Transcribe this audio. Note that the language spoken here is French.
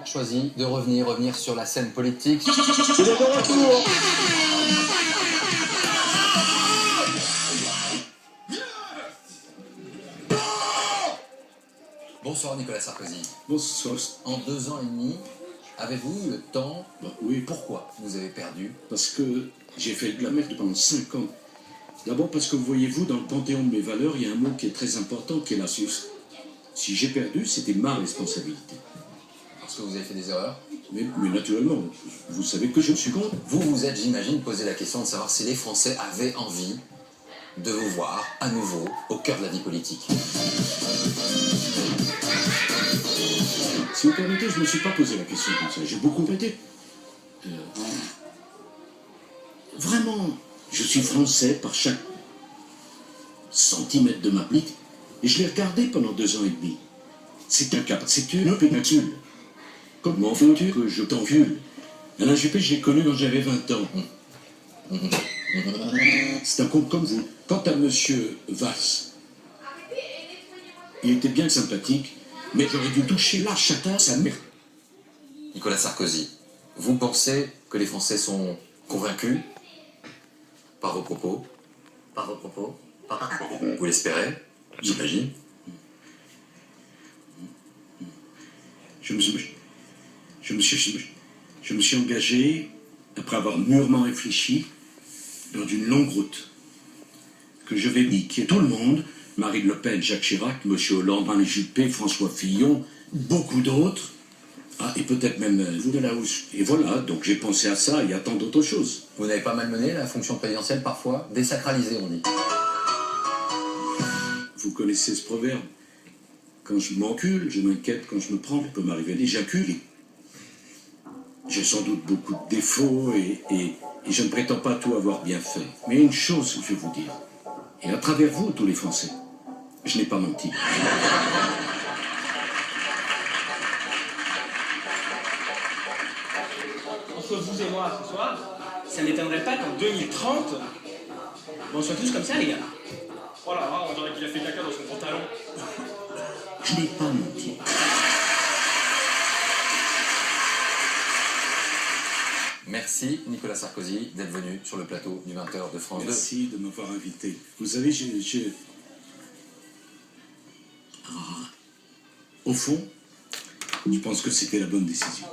choisi de revenir sur la scène politique. Il est de retour. Bonsoir Nicolas Sarkozy. Bonsoir. En 2 ans et demi, avez-vous eu le temps? Oui. Pourquoi vous avez perdu? Parce que j'ai fait de la merde pendant 5 ans. D'abord parce que, voyez-vous, dans le panthéon de mes valeurs, il y a un mot qui est très important, qui est la suce. Si j'ai perdu, c'était ma responsabilité. Parce que vous avez fait des erreurs? Mais naturellement, vous savez que je suis contre. Vous vous êtes, j'imagine, posé la question de savoir si les Français avaient envie de vous voir à nouveau au cœur de la vie politique. Si vous permettez, je ne me suis pas posé la question comme ça. J'ai beaucoup répété. Vraiment, je suis français par chaque centimètre de ma politique. Et je l'ai regardé pendant 2 ans et demi. C'est un cap, c'est une péninsule. Comment veux-tu que je t'encule? Alain Juppé, je l'ai connu quand j'avais 20 ans. C'est un con comme vous. Quant à monsieur Valls, il était bien sympathique, mais j'aurais dû toucher là chacun sa mère. Nicolas Sarkozy, vous pensez que les Français sont convaincus par vos propos? Vous l'espérez, j'imagine. Je me suis engagé, après avoir mûrement réfléchi, dans une longue route, que je vais niquer tout le monde, Marine Le Pen, Jacques Chirac, M. Hollande, Alain Juppé, François Fillon, beaucoup d'autres, et peut-être même vous de la housse. Et voilà, donc j'ai pensé à ça et à tant d'autres choses. Vous n'avez pas malmené la fonction présidentielle parfois? Désacralisée, on dit. Vous connaissez ce proverbe? Quand je m'encule, je m'inquiète quand je me prends, il peut m'arriver d'éjaculer. J'ai sans doute beaucoup de défauts et je ne prétends pas tout avoir bien fait. Mais une chose, je vais vous dire, et à travers vous, tous les Français, je n'ai pas menti. Entre vous et moi ce soir, ça m'étonnerait pas qu'en 2030, on soit tous comme ça, les gars. Oh là là, on dirait qu'il a fait caca dans son pantalon. Je n'ai pas menti. Merci Nicolas Sarkozy d'être venu sur le plateau du 20h de France 2. Merci de m'avoir invité. Vous savez, au fond, je pense que c'était la bonne décision.